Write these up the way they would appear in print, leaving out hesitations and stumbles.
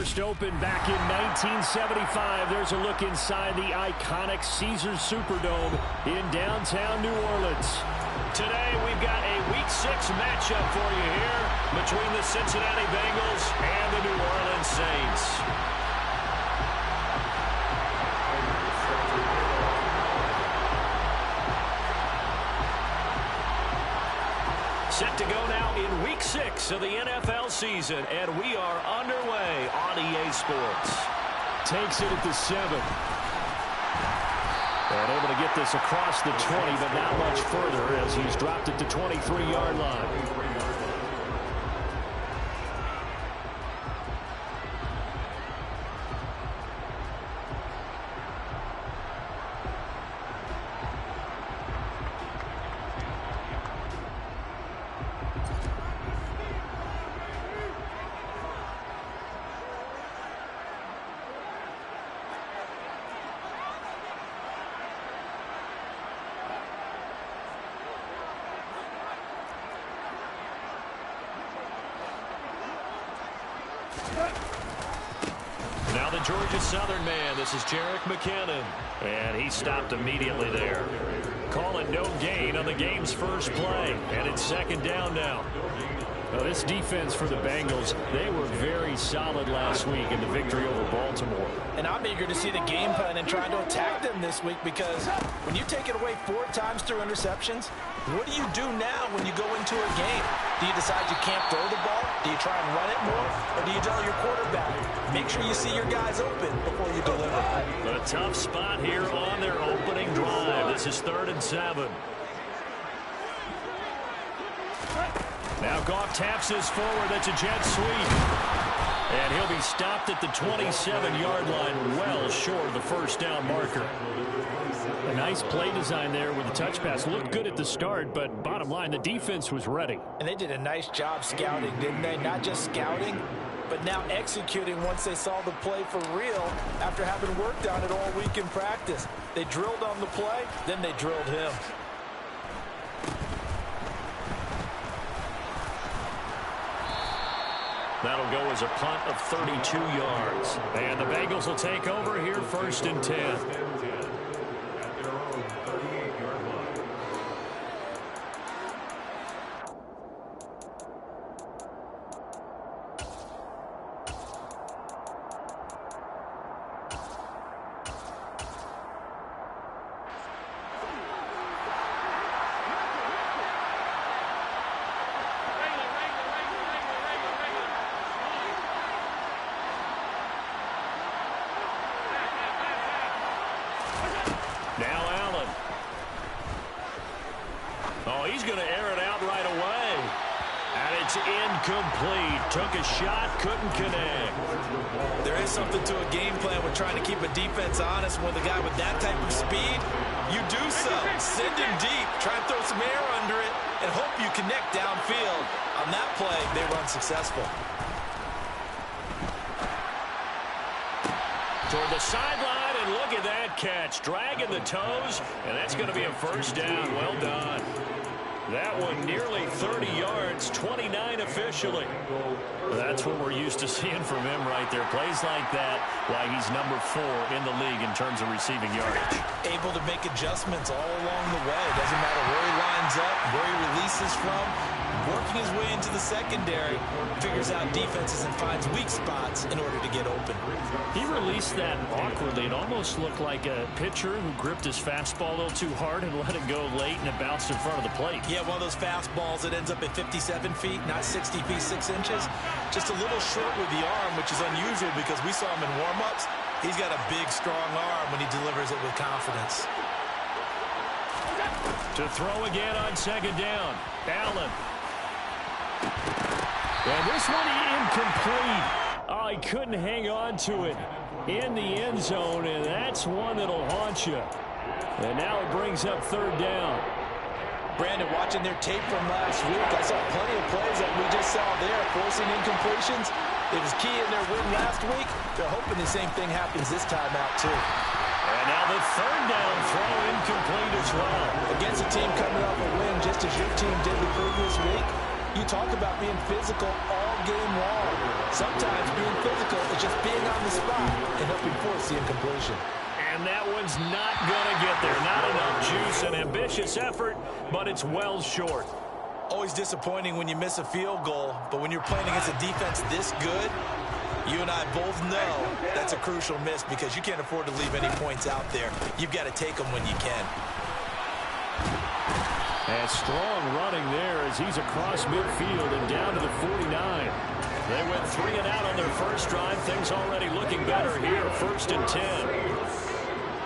first opened back in 1975. There's a look inside the iconic Caesars Superdome in downtown New Orleans. Today, we've got a Week 6 matchup for you here between the Cincinnati Bengals and the New Orleans Saints. Set to go now in Week 6 of the NFL season, and we are underway on EA Sports. Takes it at the 7. And able to get this across the 20, but not much further as he's dropped it to 23-yard line. Now the Georgia Southern man, this is Jerick McKinnon. And he stopped immediately there. Calling no gain on the game's first play. And it's second down now. Now this defense for the Bengals, they were very solid last week in the victory over Baltimore. And I'm eager to see the game plan and try to attack them this week, because when you take it away 4 times through interceptions, what do you do now when you go into a game? Do you decide you can't throw the ball? Do you try and run it more? Or do you tell your quarterback, make sure you see your guys open before you deliver? A tough spot here on their opening drive. This is 3rd and 7. Now Goff taps this forward. That's a jet sweep. And he'll be stopped at the 27-yard line, well short of the first down marker. A nice play design there with the touch pass. Looked good at the start, but bottom line, the defense was ready. And they did a nice job scouting, didn't they? Not just scouting, but now executing once they saw the play for real after having worked on it all week in practice. They drilled on the play, then they drilled him. That'll go as a punt of 32 yards. And the Bengals will take over here 1st and 10. Now Allen. Oh, he's going to air it out right away. And it's incomplete. Took a shot, couldn't connect. There is something to a game plan with trying to keep a defense honest. With a guy with that type of speed, you do so. Send him deep. Try and throw some air under it and hope you connect downfield. On that play, they were unsuccessful. Toward the sideline, and look at that catch. Dragging the toes, and that's going to be a first down. Well done. That one nearly 30 yards, 29 officially. That's what we're used to seeing from him right there. Plays like that, why he's number 4 in the league in terms of receiving yardage. Able to make adjustments all along the way. Doesn't matter where he lines up, where he releases from. Working his way into the secondary, figures out defenses and finds weak spots in order to get open. He released that awkwardly. It almost looked like a pitcher who gripped his fastball a little too hard and let it go late, and it bounced in front of the plate. Yeah, one of those fastballs that ends up at 57 feet, not 60 feet 6 inches. Just a little short with the arm, which is unusual because we saw him in warm-ups. He's got a big, strong arm when he delivers it with confidence. To throw again on 2nd down. Allen. And this one incomplete. Oh, he couldn't hang on to it in the end zone, and that's one that'll haunt you. And now it brings up 3rd down. Brandon, watching their tape from last week, I saw plenty of plays that we just saw there, forcing incompletions. It was key in their win last week. They're hoping the same thing happens this time out, too. And now the 3rd down throw incomplete as well. Against a team coming off a win, just as your team did the previous week, you talk about being physical all all game long. Sometimes being physical is just being on the spot and helping force the incompletion. And that one's not going to get there. Not enough juice. An ambitious effort, but it's well short. Always disappointing when you miss a field goal, but when you're playing against a defense this good, you and I both know that's a crucial miss because you can't afford to leave any points out there. You've got to take them when you can. And strong running there as he's across midfield and down to the 49. They went 3 and out on their first drive. Things already looking better here. 1st and 10.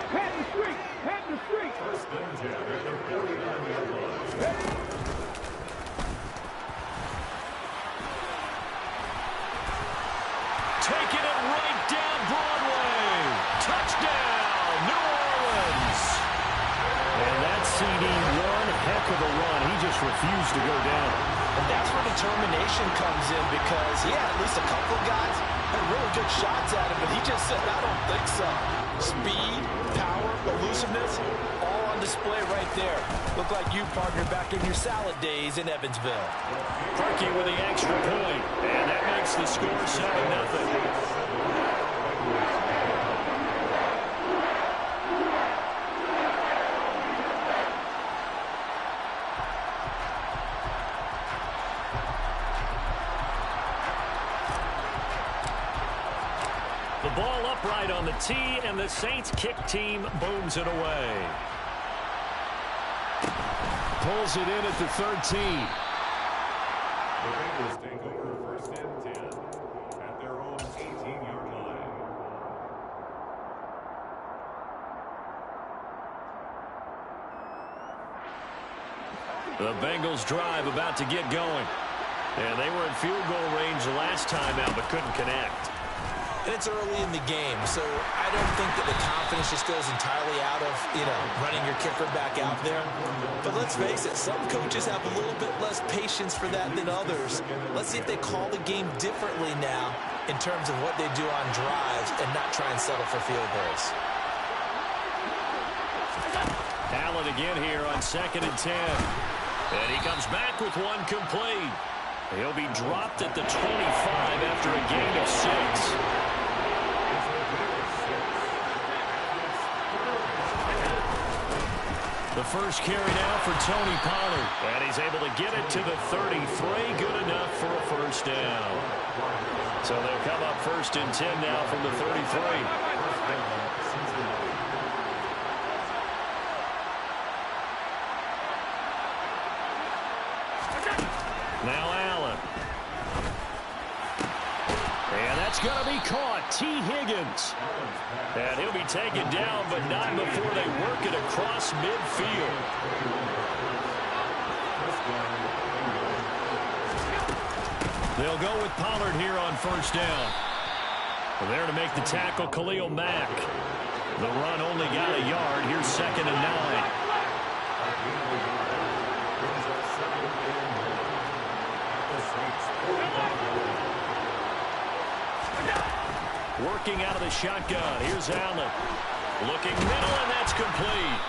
Head the street. Head the street. 1st and 10 at the 49-yard line. Taking it right down Broadway. Touchdown, New Orleans. And that's CD one heck of a run. He just refused to go down. And that's where determination comes in because he had at least a couple of guys had really good shots at him, but he just said, I don't think so. Speed, power, elusiveness, all on display right there. Look like you, partner, back in your salad days in Evansville. Perky with the extra point, and that makes the score 7-0. The ball upright on the tee, and the Saints kick team booms it away. Pulls it in at the 13. The Bengals take over 1st and 10 at their own 18-yard line. The Bengals drive about to get going. And they were in field goal range last time out, but couldn't connect. And it's early in the game, so I don't think that the confidence just goes entirely out of, running your kicker back out there. But let's face it, some coaches have a little bit less patience for that than others. Let's see if they call the game differently now in terms of what they do on drives and not try and settle for field goals. Allen again here on 2nd and 10. And he comes back with one complete. He'll be dropped at the 25 after a gain of 6. The first carry now for Tony Pollard. And he's able to get it to the 33. Good enough for a first down. So they'll come up 1st and 10 now from the 33. Now Allen. And that's going to be caught. T. Higgins. And he'll be taken down, but not before they work it across midfield. They'll go with Pollard here on first down. There to make the tackle, Khalil Mack. The run only got a yard. Here's 2nd and 9. Working out of the shotgun. Here's Allen. Looking middle, and that's complete.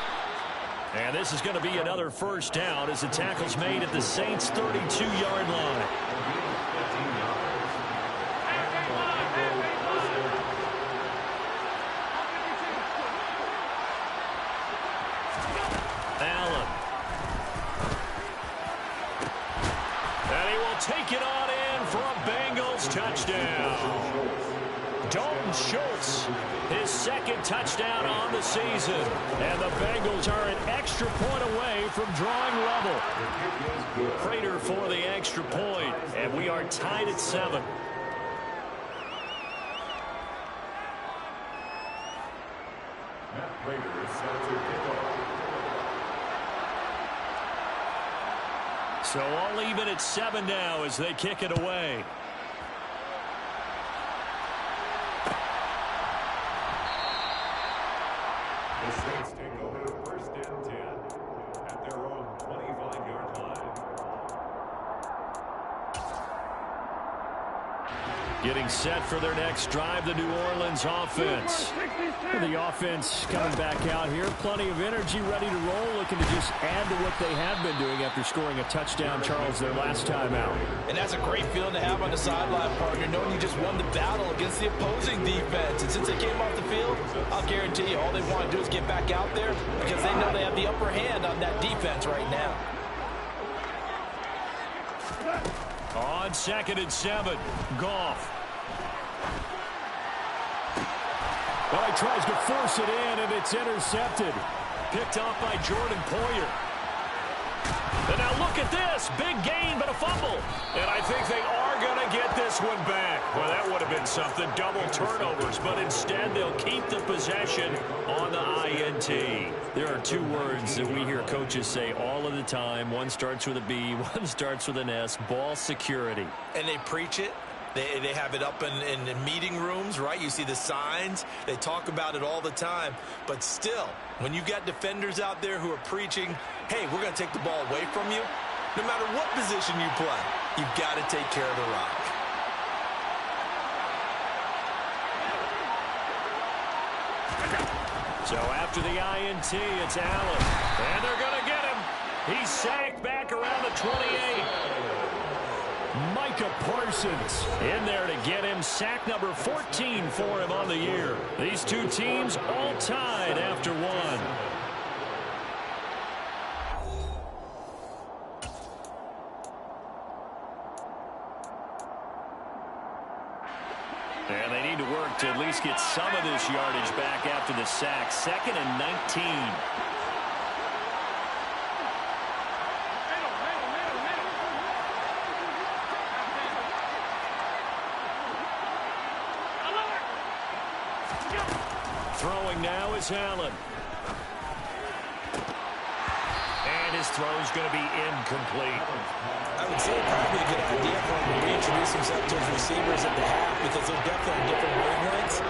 And this is going to be another first down as the tackle's made at the Saints' 32-yard line. Allen. And he will take it on in for a Bengals touchdown. Dalton Schultz, his 2nd touchdown on the season. And the Bengals are an extra point away from drawing level. Prater for the extra point, and we are tied at 7. Matt Prater is set to kick off. So all even at 7 now as they kick it away. The Saints take over 1st and 10 at their own 25-yard line. Getting set for their next drive, the New Orleans offense. The offense coming back out here. Plenty of energy, ready to roll, looking to just add to what they have been doing after scoring a touchdown, Charles, their last time out. And that's a great feeling to have on the sideline, partner, knowing you just won the battle against the opposing defense. And since they came off the field, I'll guarantee you all they want to do is get back out there because they know they have the upper hand on that defense right now. On 2nd and 7, Goff. Well, he tries to force it in, and it's intercepted. Picked off by Jordan Poyer. And now look at this. Big gain, but a fumble. And I think they are going to get this one back. Well, that would have been something. Double turnovers. But instead, they'll keep the possession on the INT. There are two words that we hear coaches say all of the time. One starts with a B, one starts with an S. Ball security. And they preach it. They have it up in meeting rooms, right? You see the signs. They talk about it all the time. But still, when you got defenders out there who are preaching, hey, we're going to take the ball away from you, no matter what position you play, you've got to take care of the rock. So after the INT, it's Allen. And they're going to get him. He's sacked back around the 28. Micah Parsons in there to get him. Sack number 14 for him on the year. These two teams all tied after one. And they need to work to at least get some of this yardage back after the sack. 2nd and 19. Throwing now is Allen. And his throw's going to be incomplete. I would say probably a good idea for him to reintroduce himself to his receivers at the half because they're definitely on different wavelengths.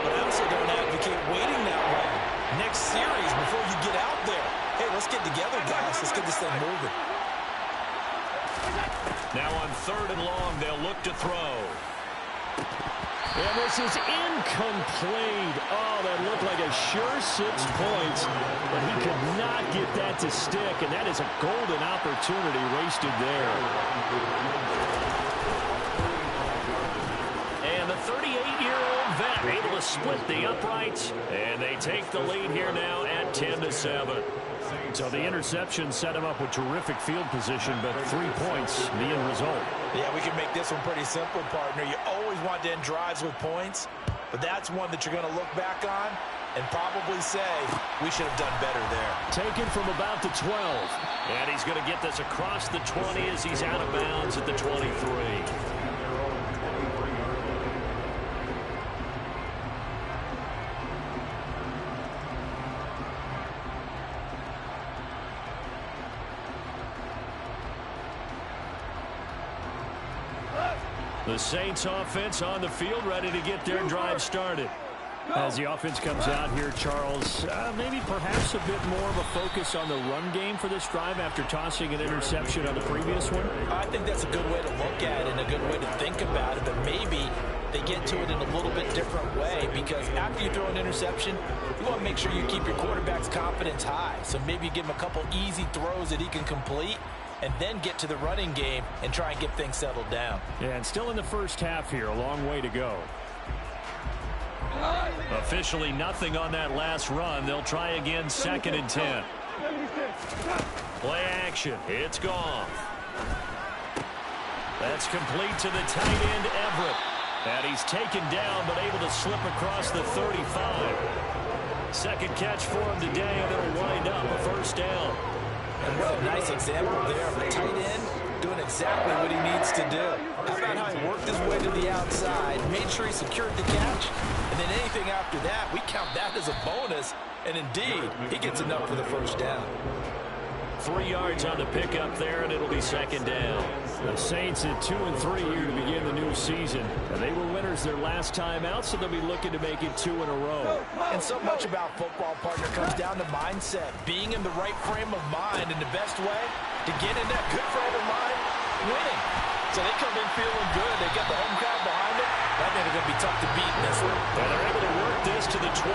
But I also don't advocate waiting that long. Next series, before you get out there, hey, let's get together, guys. Let's get this thing moving. Now on 3rd and long, they'll look to throw. And this is incomplete. Oh, that looked like a sure 6 points, but he could not get that to stick, and that is a golden opportunity wasted there. And the 38-year-old vet able to split the uprights, and they take the lead here now at 10-7. So the interception set him up with terrific field position, but 3 points, the end result. Yeah, we can make this one pretty simple, partner. You always want to end drives with points, but that's one that you're going to look back on and probably say, we should have done better there. Taken from about the 12. And he's going to get this across the 20 as he's out of bounds at the 23. The Saints offense on the field ready to get their drive started. As the offense comes out here, Charles, maybe perhaps a bit more of a focus on the run game for this drive after tossing an interception on the previous one? I think that's a good way to look at it and a good way to think about it, but maybe they get to it in a little bit different way because after you throw an interception, you want to make sure you keep your quarterback's confidence high. So maybe you give him a couple easy throws that he can complete and then get to the running game and try and get things settled down. Yeah, and still in the first half here, a long way to go. Officially nothing on that last run. They'll try again 2nd and 10. Play action. It's gone. That's complete to the tight end, Everett. And he's taken down but able to slip across the 35. Second catch for him today, and it'll wind up a first down. And what a nice example there of a tight end doing exactly what he needs to do. How about how he worked his way to the outside, made sure he secured the catch, and then anything after that, we count that as a bonus, and indeed, he gets enough for the first down. 3 yards on the pickup there, and it'll be 2nd down. The Saints at 2-3 here to begin the new season. And they were winners their last time out, so they'll be looking to make it 2 in a row. And so much about football, partner, comes down to mindset. Being in the right frame of mind, and the best way to get in that good frame of mind, winning. So they come in feeling good. They got the home crowd behind them. I think they're going to be tough to beat in this one. And they're able to work this to the 25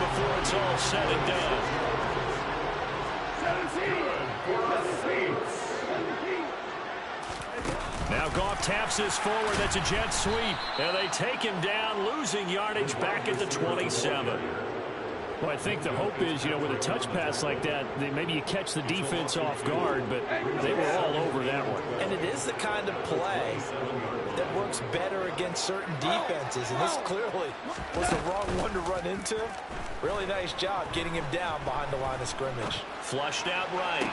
before it's all said and done. 17. Now Goff taps this forward. That's a jet sweep. And they take him down, losing yardage back at the 27. Well, I think the hope is, with a touch pass like that, maybe you catch the defense off guard, but they were all over that one. And it is the kind of play that works better against certain defenses, and this clearly was the wrong one to run into. Really nice job getting him down behind the line of scrimmage. Flushed out right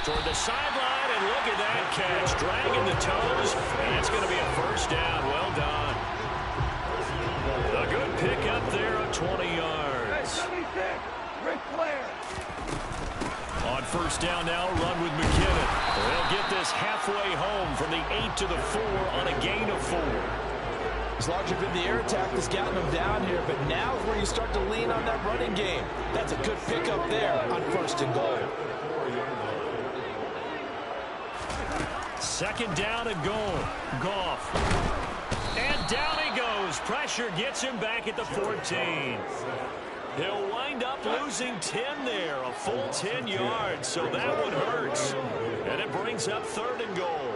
toward the sideline, and look at that catch. Dragging the toes, and it's going to be a first down. Well done. A good pickup there of 20 yards. On first down now, run with McKinnon. They'll get this halfway home from the 8 to the 4 on a gain of 4. It's largely been the air attack that's gotten them down here, but now is where you start to lean on that running game. That's a good pickup there on first and goal. Second down and goal. Goff. And down he goes. Pressure gets him back at the 14. He'll wind up losing 10 there, a full 10 yards, so that one hurts. And it brings up third and goal.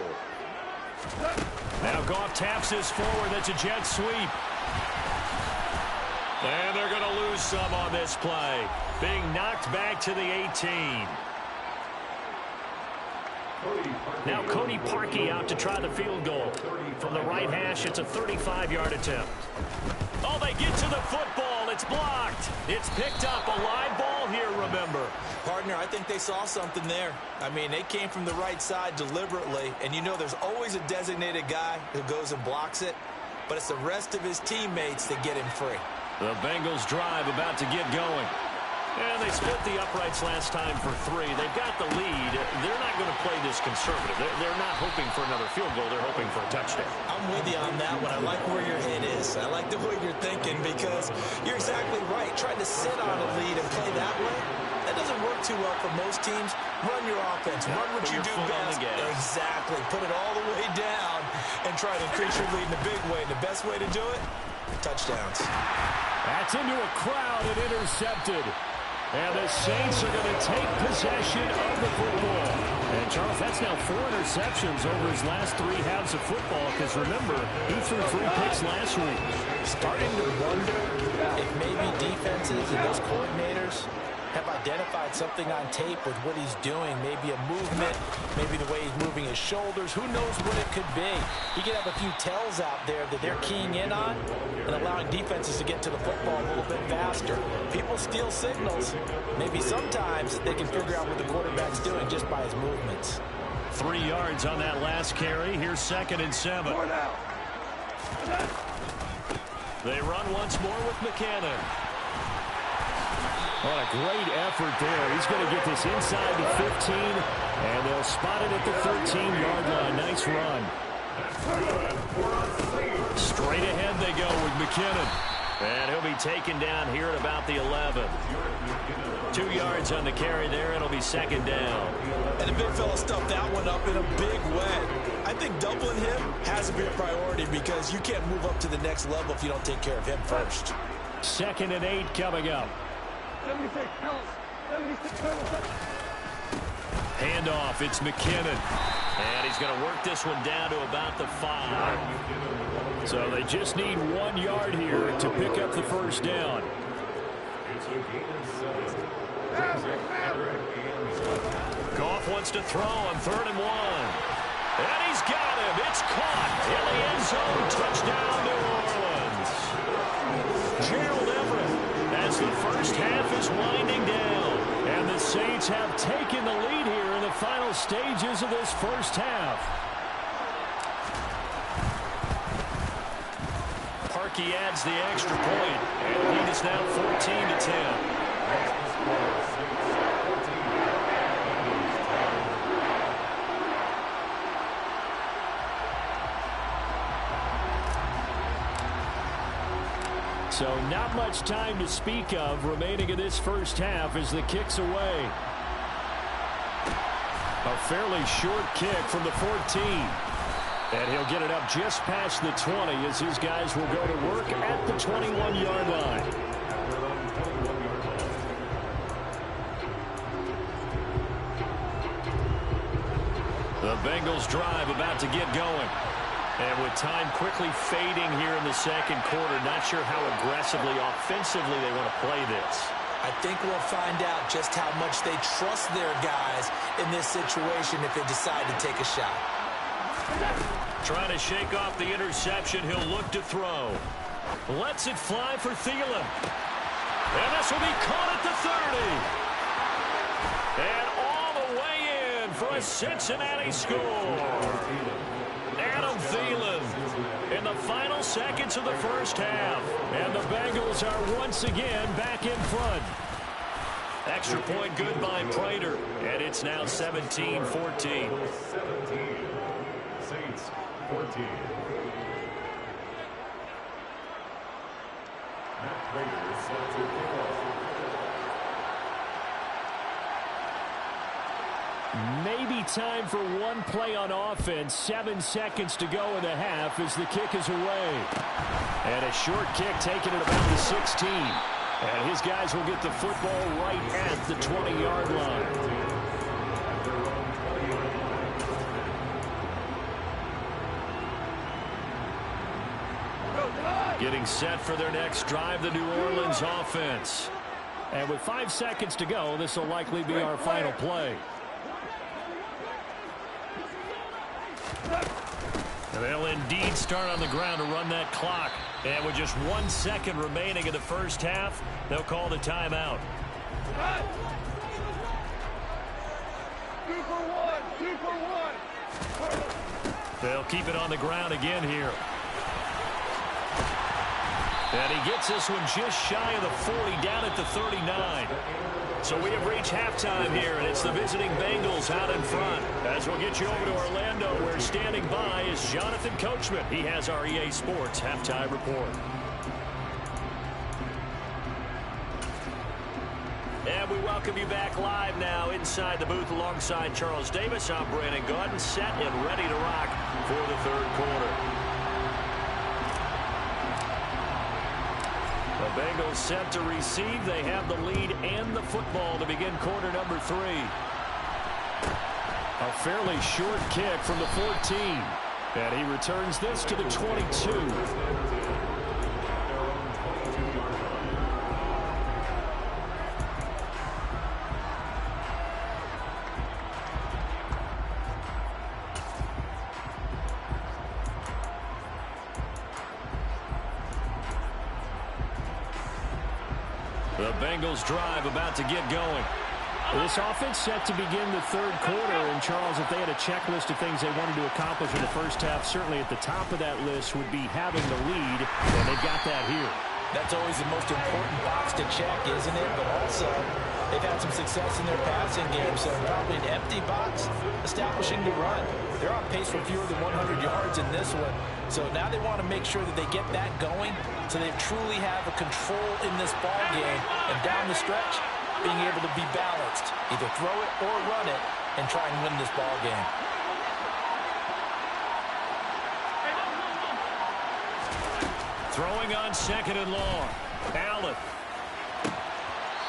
Now Goff taps this forward. That's a jet sweep. And they're going to lose some on this play. Being knocked back to the 18. Now Cody Parkey out to try the field goal. From the right hash, it's a 35-yard attempt. Oh, they get to the football. It's blocked. It's picked up. A live ball here, remember. Partner, I think they saw something there. I mean, they came from the right side deliberately, and there's always a designated guy who goes and blocks it, but it's the rest of his teammates that get him free. The Bengals drive about to get going. And they split the uprights last time for 3. They've got the lead. They're not going to play this conservative. They're not hoping for another field goal. They're hoping for a touchdown. I'm with you on that one. I like where your head is. I like the way you're thinking because you're exactly right. Trying to sit on a lead and play that way, that doesn't work too well for most teams. Run your offense. Run what you do best. Exactly. Put it all the way down and try to increase your lead in a big way. And the best way to do it, touchdowns. That's into a crowd and intercepted. And the Saints are going to take possession of the football. And, Charles, that's now 4 interceptions over his last 3 halves of football because, remember, he threw 3 picks last week. Starting to wonder if maybe defenses and those coordinators have identified something on tape with what he's doing. Maybe a movement, maybe the way he's moving his shoulders. Who knows what it could be? He could have a few tells out there that they're keying in on and allowing defenses to get to the football a little bit faster. People steal signals. Maybe sometimes they can figure out what the quarterback's doing just by his movements. 3 yards on that last carry. Here's 2nd and 7. They run once more with McKinnon. What a great effort there. He's going to get this inside the 15, and they'll spot it at the 13-yard line. Nice run. Straight ahead they go with McKinnon. And he'll be taken down here at about the 11. 2 yards on the carry there. It'll be 2nd down. And the big fella stuffed that one up in a big way. I think doubling him has to be a priority because you can't move up to the next level if you don't take care of him first. 2nd and 8 coming up. Handoff, it's McKinnon. And he's going to work this one down to about the 5. So they just need 1 yard here to pick up the first down. Goff wants to throw on 3rd and 1. And he's got him. It's caught in the end zone. Touchdown, New Orleans. Gerald Everett. As the first half is winding down. And the Saints have taken the lead here in the final stages of this first half. Parkey adds the extra point. And the lead is now 14-10. So not much time to speak of remaining in this first half as the kick's away. A fairly short kick from the 14. And he'll get it up just past the 20 as his guys will go to work at the 21-yard line. The Bengals drive about to get going. And with time quickly fading here in the second quarter, not sure how aggressively, offensively they want to play this. I think we'll find out just how much they trust their guys in this situation if they decide to take a shot. Trying to shake off the interception. He'll look to throw. Lets it fly for Thielen. And this will be caught at the 30. And all the way in for a Cincinnati score. Adam Thielen in the final seconds of the first half. And the Bengals are once again back in front. Extra point good by Prater. And it's now 17-14. 17. Saints 14. Matt Prater is set to kick off. Maybe time for one play on offense. 7 seconds to go in the half as the kick is away. And a short kick taken at about the 16. And his guys will get the football right at the 20-yard line. Getting set for their next drive, the New Orleans offense. And with 5 seconds to go, this will likely be our final play. And they'll indeed start on the ground to run that clock. And with just 1 second remaining in the first half, they'll call the timeout. 2 for 1. They'll keep it on the ground again here. And he gets this one just shy of the 40, down at the 39. So we have reached halftime here, and it's the visiting Bengals out in front. As we'll get you over to Orlando, where standing by is Jonathan Coachman. He has our EA Sports halftime report. And we welcome you back live now inside the booth alongside Charles Davis. I'm Brandon Gaudin, set and ready to rock for the third quarter. The Bengals set to receive. They have the lead and the football to begin quarter number 3. A fairly short kick from the 14. And he returns this to the 22. The Bengals drive about to get going. This offense set to begin the third quarter. And, Charles, if they had a checklist of things they wanted to accomplish in the first half, certainly at the top of that list would be having the lead. And they've got that here. That's always the most important box to check, isn't it? But also, they've had some success in their passing game, so probably an empty box establishing the run. They're on pace for fewer than 100 yards in this one. So now they want to make sure that they get that going so they truly have a control in this ball game. And down the stretch, being able to be balanced. Either throw it or run it and try and win this ball game. Throwing on second and long. Allen.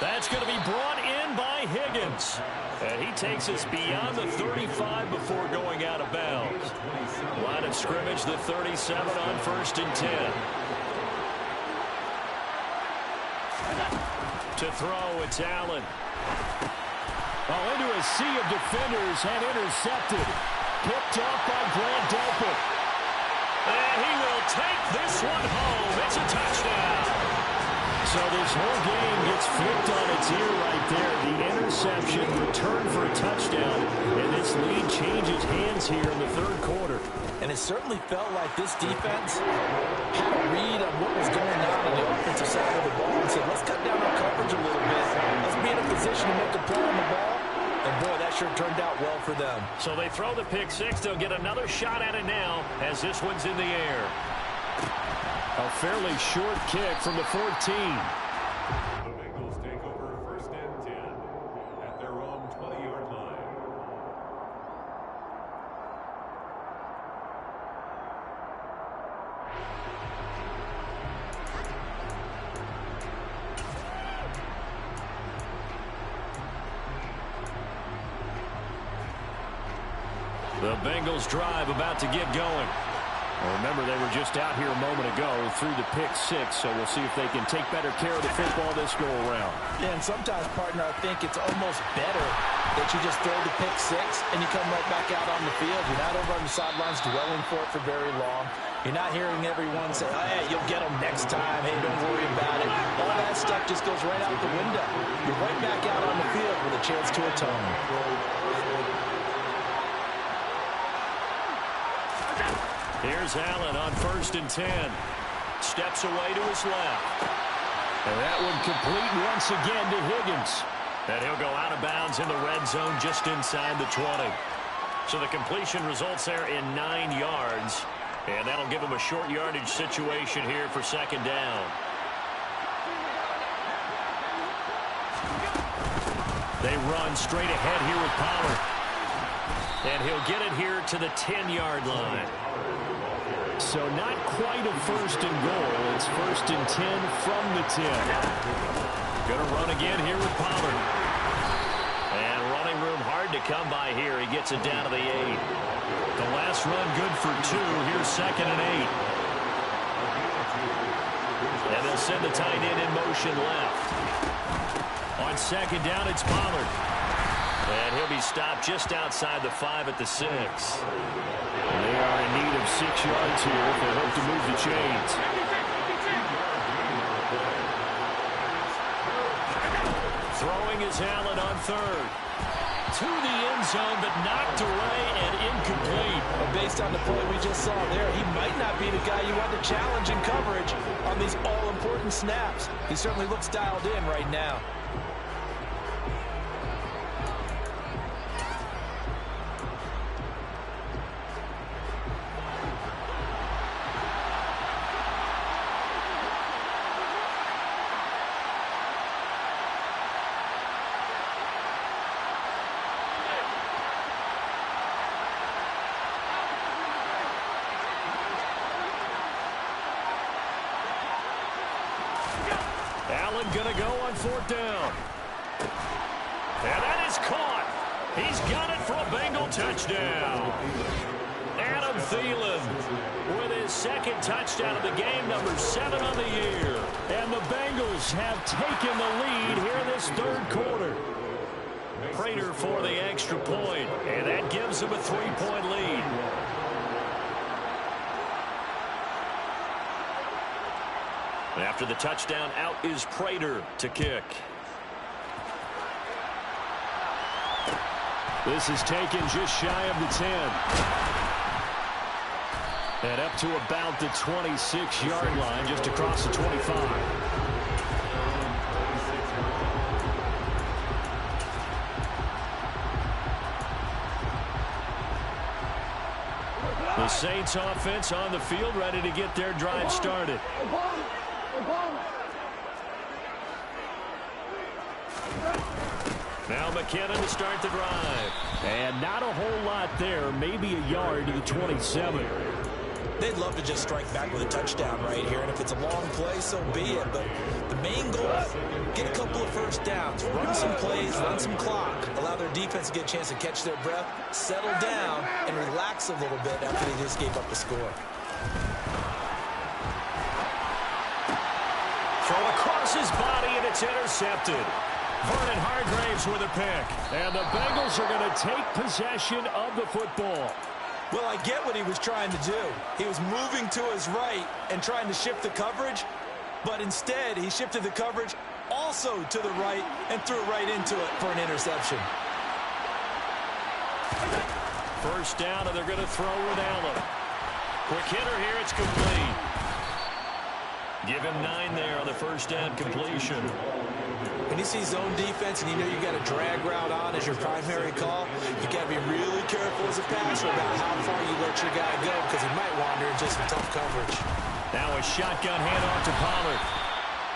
That's going to be brought in by Higgins. And he takes us beyond the 35 before going out of bounds. Line of scrimmage, the 37 on 1st and 10. To throw, it's Allen. Oh, into a sea of defenders and intercepted. Picked off by Grant Delpit. And he will take this one home. It's a touchdown. So this whole game gets flipped on its ear right there. The interception, return for a touchdown, and this lead changes hands here in the third quarter. And it certainly felt like this defense had a read on what was going on the offensive side of the ball and said, let's cut down our coverage a little bit. Let's be in a position to make a play on the ball. And, boy, that sure turned out well for them. So they throw the pick six. They'll get another shot at it now as this one's in the air. A fairly short kick from the 14. The Bengals take over 1st and 10 at their own 20-yard line. The Bengals drive about to get going. Well, remember, they were just out here a moment ago through the pick six, so we'll see if they can take better care of the football this go-around. Yeah, and sometimes, partner, I think it's almost better that you just throw the pick six and you come right back out on the field. You're not over on the sidelines dwelling for it for very long. You're not hearing everyone say, oh, hey, you'll get them next time. Hey, don't worry about it. All that stuff just goes right out the window. You're right back out on the field with a chance to atone. Here's Allen on 1st and 10. Steps away to his left. And that one complete once again to Higgins. And he'll go out of bounds in the red zone just inside the 20. So the completion results there in 9 yards. And that'll give him a short yardage situation here for 2nd down. They run straight ahead here with Pollard. And he'll get it here to the 10-yard line. So not quite a 1st and goal. It's 1st and 10 from the 10. Going to run again here with Pollard. And running room hard to come by here. He gets it down to the 8. The last run good for 2. Here's 2nd and 8. And they'll send the tight end in motion left. On 2nd down, it's Pollard. And he'll be stopped just outside the 5 at the 6. They are in need of 6 yards here if they hope to move the chains. Throwing is Allen on 3rd. To the end zone, but knocked away and incomplete. Well, based on the play we just saw there, he might not be the guy you want to challenge in coverage on these all-important snaps. He certainly looks dialed in right now. Allen going to go on 4th down. And that is caught. He's got it for a Bengal touchdown. Adam Thielen with his 2nd touchdown of the game, number 7 on the year. And the Bengals have taken the lead here in this 3rd quarter. Prater for the extra point, and that gives them a 3-point lead. After the touchdown, out is Prater to kick. This is taken just shy of the 10. And up to about the 26-yard line, just across the 25. The Saints offense on the field, ready to get their drive started. Now McKinnon to start the drive. And not a whole lot there, maybe a yard to the 27. They'd love to just strike back with a touchdown right here, and if it's a long play, so be it. But the main goal, get a couple of 1st downs, run some plays, run some clock, allow their defense to get a chance to catch their breath, settle down, and relax a little bit after they just gave up the score. Throw across his body, and it's intercepted. Vernon Hargreaves with a pick. And the Bengals are going to take possession of the football. Well, I get what he was trying to do. He was moving to his right and trying to shift the coverage, but instead he shifted the coverage also to the right and threw it right into it for an interception. 1st down, and they're going to throw with Allen. Quick hitter here, it's complete. Give him 9 there on the 1st down completion. When you see zone defense and you know you got a drag route on as your primary call, you got to be really careful as a passer about how far you let your guy go because he might wander into some tough coverage. Now a shotgun handoff to Pollard.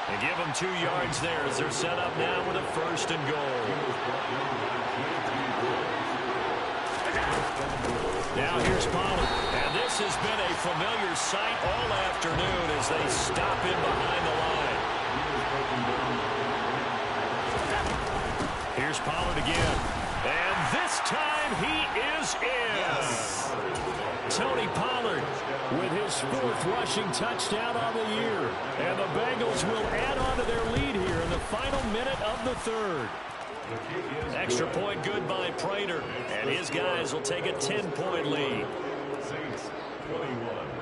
They give him 2 yards there as they're set up now with a 1st and goal. Now here's Pollard. And this has been a familiar sight all afternoon as they stop him behind the line. Here's Pollard again. And this time And he is in. Yes. Tony Pollard with his 4th rushing touchdown on the year. And the Bengals will add on to their lead here in the final minute of the 3rd. Extra point good by Prater. And his guys will take a 10-point lead.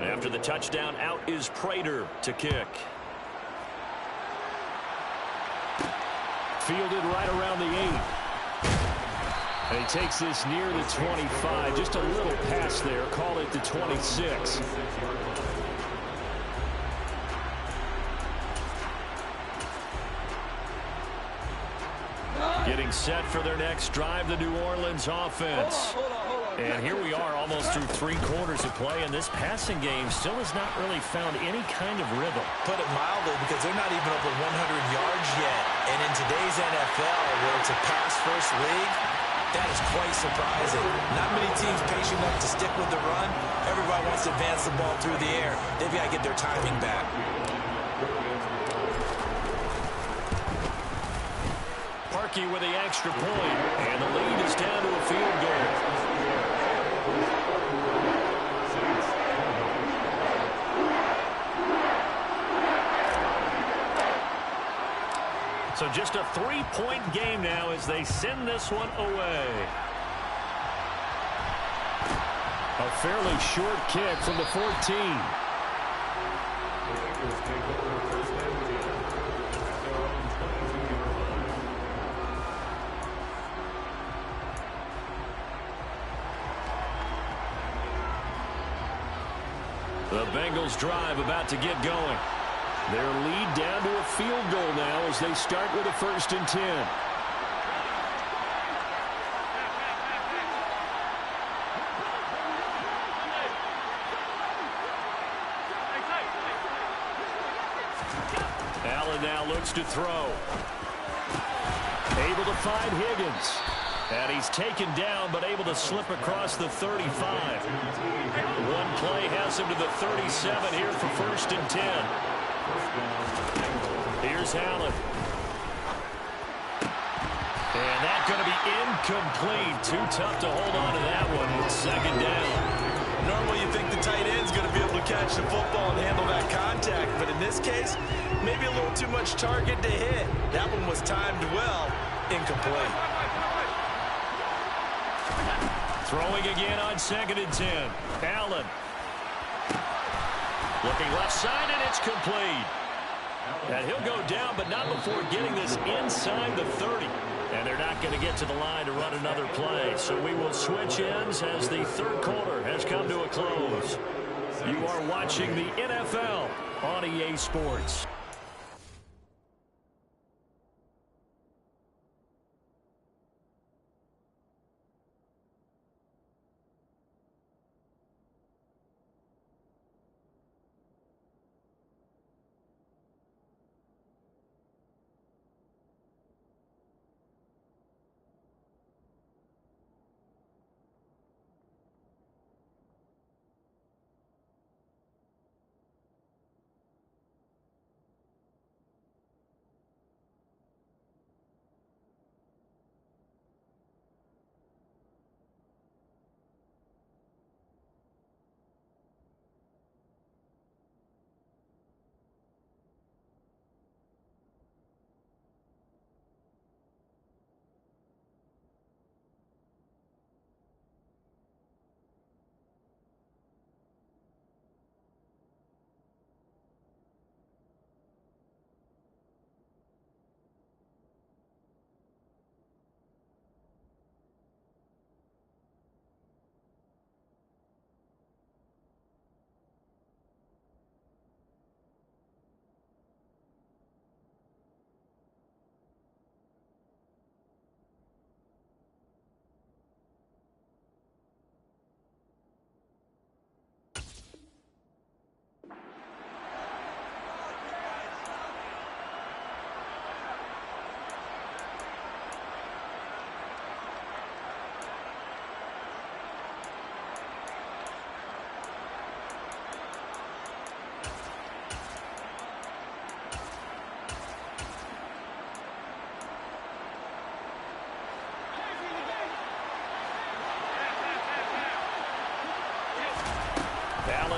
After the touchdown, out is Prater to kick. Fielded right around the 8. And he takes this near the 25. Just a little pass there. Call it the 26. Getting set for their next drive, the New Orleans offense. And here we are almost through 3 quarters of play, and this passing game still has not really found any kind of rhythm. Put it mildly, because they're not even over 100 yards yet. And in today's NFL, where it's a pass-first league, that is quite surprising. Not many teams patient enough to stick with the run. Everybody wants to advance the ball through the air. They've got to get their timing back. Parkey with the extra point, and the lead is down to a field goal. So just a 3-point game now as they send this one away. A fairly short kick from the 14. The Bengals drive about to get going. Their lead down to a field goal now as they start with a 1st and 10. Allen now looks to throw. Able to find Higgins. And he's taken down, but able to slip across the 35. One play has him to the 37 here for 1st and 10. Here's Allen. And that's going to be incomplete. Too tough to hold on to that one with 2nd down. Normally you think the tight end's going to be able to catch the football and handle that contact, but in this case, maybe a little too much target to hit. That one was timed well. Incomplete. Throwing again on 2nd and 10. Allen. Looking left side, and it's complete. And he'll go down, but not before getting this inside the 30. And they're not going to get to the line to run another play. So we will switch ends as the 3rd quarter has come to a close. You are watching the NFL on EA Sports.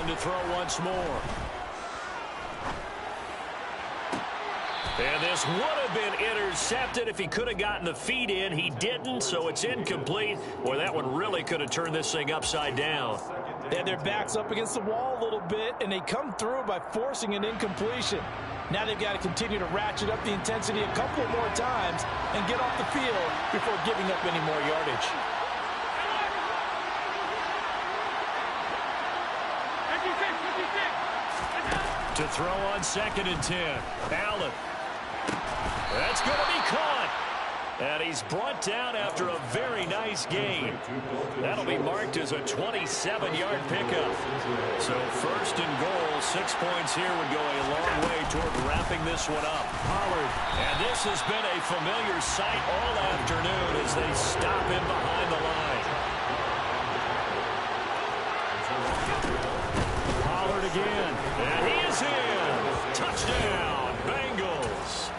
Allen to throw once more. And this would have been intercepted if he could have gotten the feet in. He didn't, so it's incomplete. Boy, that one really could have turned this thing upside down. They had their backs up against the wall a little bit, and they come through by forcing an incompletion. Now they've got to continue to ratchet up the intensity a couple more times and get off the field before giving up any more yardage. To throw on 2nd and 10. Allen. That's going to be caught. And he's brought down after a very nice gain. That'll be marked as a 27-yard pickup. So 1st and goal, 6 points here would go a long way toward wrapping this one up. Pollard. And this has been a familiar sight all afternoon as they stop him behind the line. Pollard again. And he is in. Touchdown, Bengals.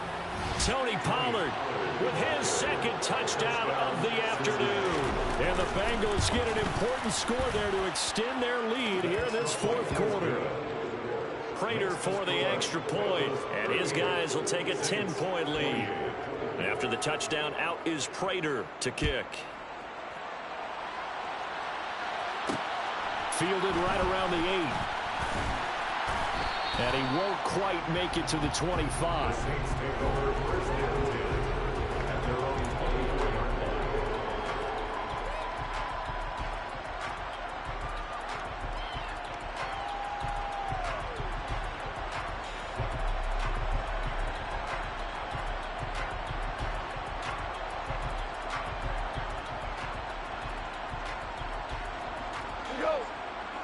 Tony Pollard with his 2nd touchdown of the afternoon. And the Bengals get an important score there to extend their lead here in this 4th quarter. Prater for the extra point, and his guys will take a 10-point lead. And after the touchdown, out is Prater to kick. Fielded right around the 8. And he won't quite make it to the 25. Saints take over 1st and 10 at their own 24-yard line.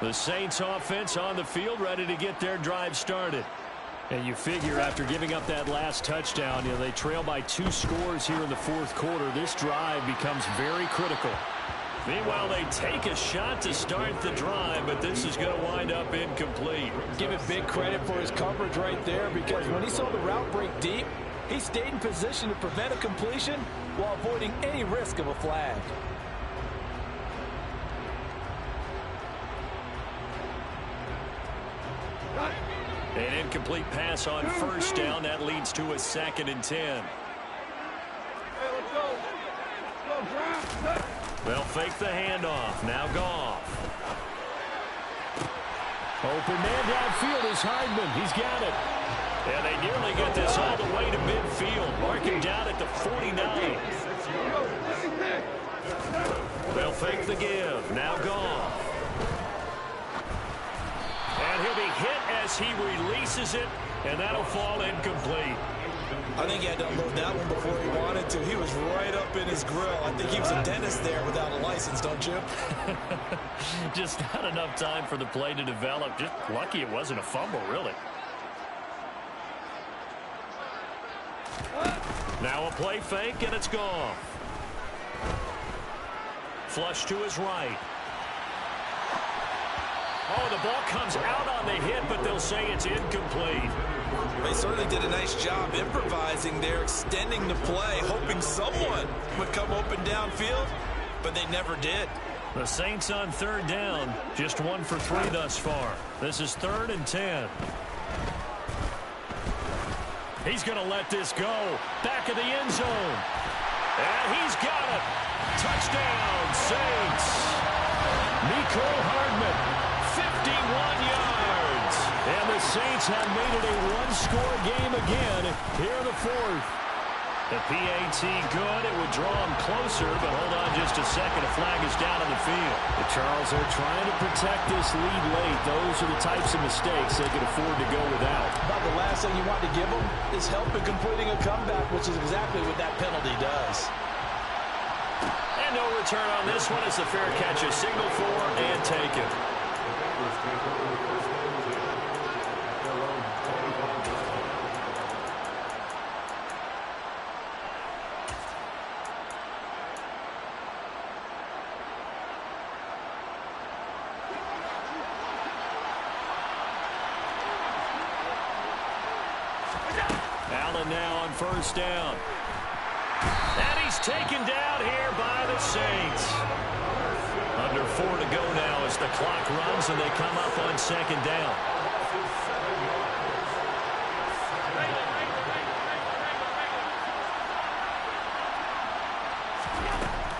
The Saints offense on the field ready to get their drive started. And you figure after giving up that last touchdown, they trail by 2 scores here in the 4th quarter. This drive becomes very critical. Meanwhile, they take a shot to start the drive, but this is going to wind up incomplete. Give it big credit for his coverage right there, because when he saw the route break deep, he stayed in position to prevent a completion while avoiding any risk of a flag. An incomplete pass on 1st down. That leads to a 2nd and 10. Hey, let's go. They'll fake the handoff. Now Goff. Open man downfield is Hardman. He's got it. And they nearly get this all the way to midfield. Marking down at the 49. They'll fake the give. Now Goff. And he'll be hit as he releases it, and that'll fall incomplete. I think he had to unload that one before he wanted to. He was right up in his grill. I think he was a dentist there without a license, don't you? Just not enough time for the play to develop. Just lucky it wasn't a fumble, really. Now a play fake, and it's gone. Flush to his right. Oh, the ball comes out on the hit, but they'll say it's incomplete. They certainly did a nice job improvising there, extending the play, hoping someone would come open downfield, but they never did. The Saints on 3rd down, just 1 for 3 thus far. This is 3rd and 10. He's going to let this go. Back of the end zone. And he's got it. Touchdown, Saints. Mecole Hardman. 51 yards. And the Saints have made it a 1-score game again here in the 4th. The PAT good. It would draw him closer, but hold on just a second. A flag is down on the field. The Charles are trying to protect this lead late. Those are the types of mistakes they can afford to go without. About the last thing you want to give them is help in completing a comeback, which is exactly what that penalty does. And no return on this one as the fair catch is signaled for and taken. Allen now on 1st down. And he's taken down here by the Saints. A Under 4 to go now as the clock runs and they come up on second down.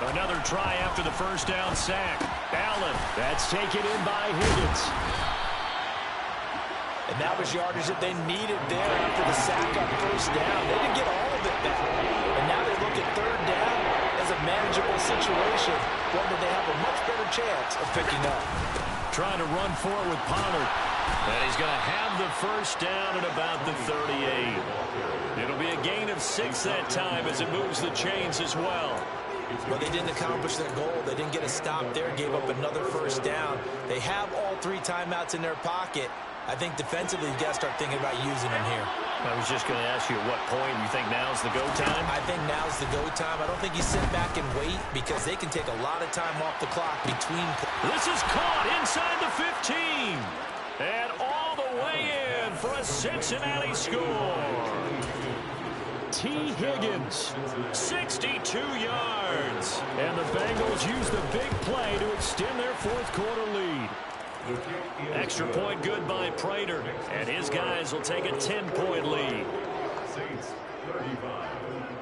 Another try after the first down sack. Allen. That's taken in by Higgins. And that was yardage that they needed there after the sack on first down. They didn't get all of it back. And now they look at third down as a manageable situation, one that they have a much better chance of picking up. Trying to run for it with Pollard. And he's going to have the first down at about the 38. It'll be a gain of 6 that time as it moves the chains as well. But they didn't accomplish their goal. They didn't get a stop there, gave up another first down. They have all 3 timeouts in their pocket. I think defensively, you've got to start thinking about using them here. I was just going to ask you at what point you think now's the go time? I think now's the go time. I don't think you sit back and wait because they can take a lot of time off the clock between. This is caught inside the 15. And all the way in for a Cincinnati score. T. Higgins. 62 yards. And the Bengals use the big play to extend their fourth quarter lead. Extra point good by Prater. And his guys will take a 10-point lead.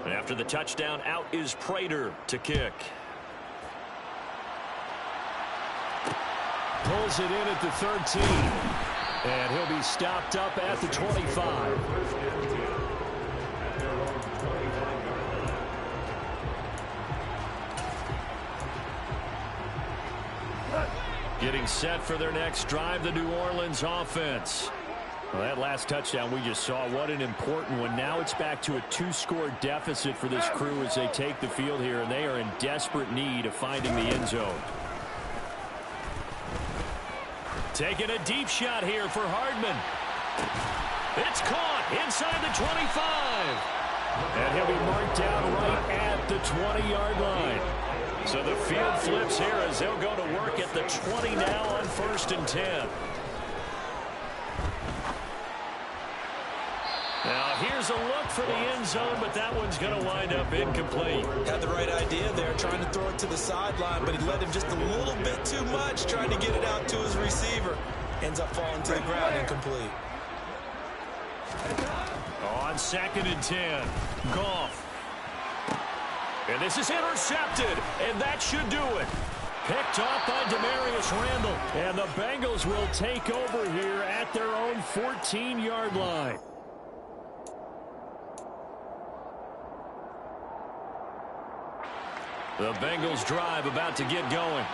And after the touchdown, out is Prater to kick. Pulls it in at the 13. And he'll be stopped up at the 25. Getting set for their next drive, the New Orleans offense. Well, that last touchdown we just saw, what an important one. Now it's back to a 2-score deficit for this crew as they take the field here, and they are in desperate need of finding the end zone. Taking a deep shot here for Hardman. It's caught inside the 25. And he'll be marked down right at the 20-yard line. So the field flips here as they'll go to work at the 20 now on 1st and 10. Now here's a look for the end zone, but that one's going to wind up incomplete. Had the right idea there, trying to throw it to the sideline, but he led him just a little bit too much, trying to get it out to his receiver. Ends up falling to the ground, incomplete. On 2nd and 10, Goff. And this is intercepted, and that should do it. Picked off by Demarius Randall. And the Bengals will take over here at their own 14-yard line. The Bengals drive about to get going.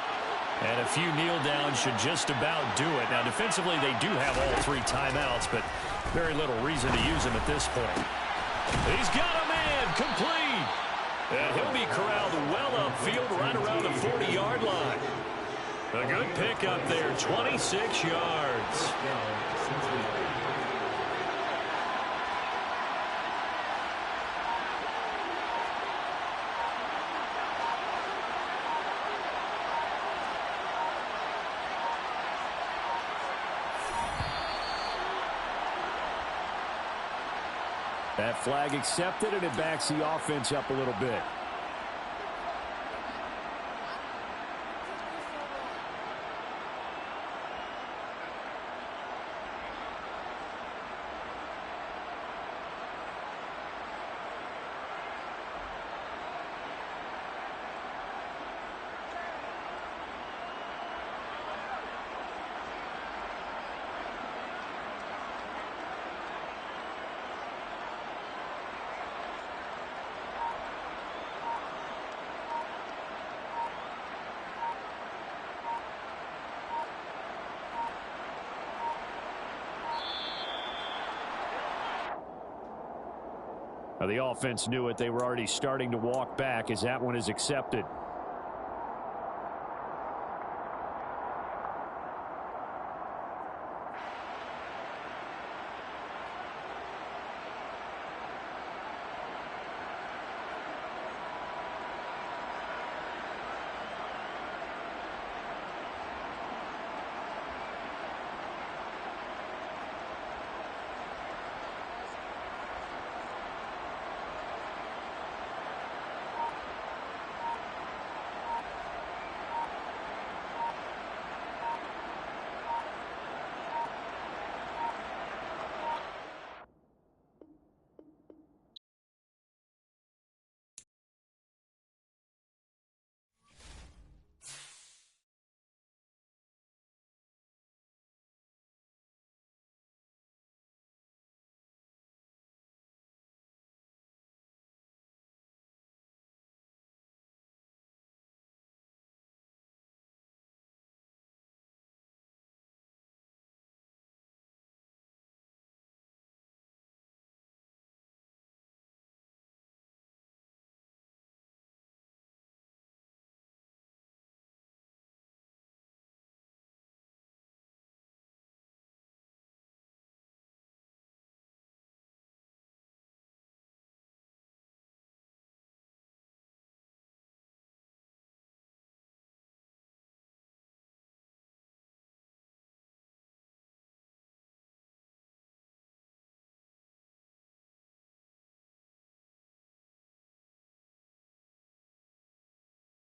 And a few kneel downs should just about do it. Now, defensively, they do have all 3 timeouts, but very little reason to use them at this point. He's got a man complete. And he'll be corralled well upfield right around the 40-yard line. A good pick up there, 26 yards. That flag accepted, and it backs the offense up a little bit. The offense knew it. They were already starting to walk back as that one is accepted.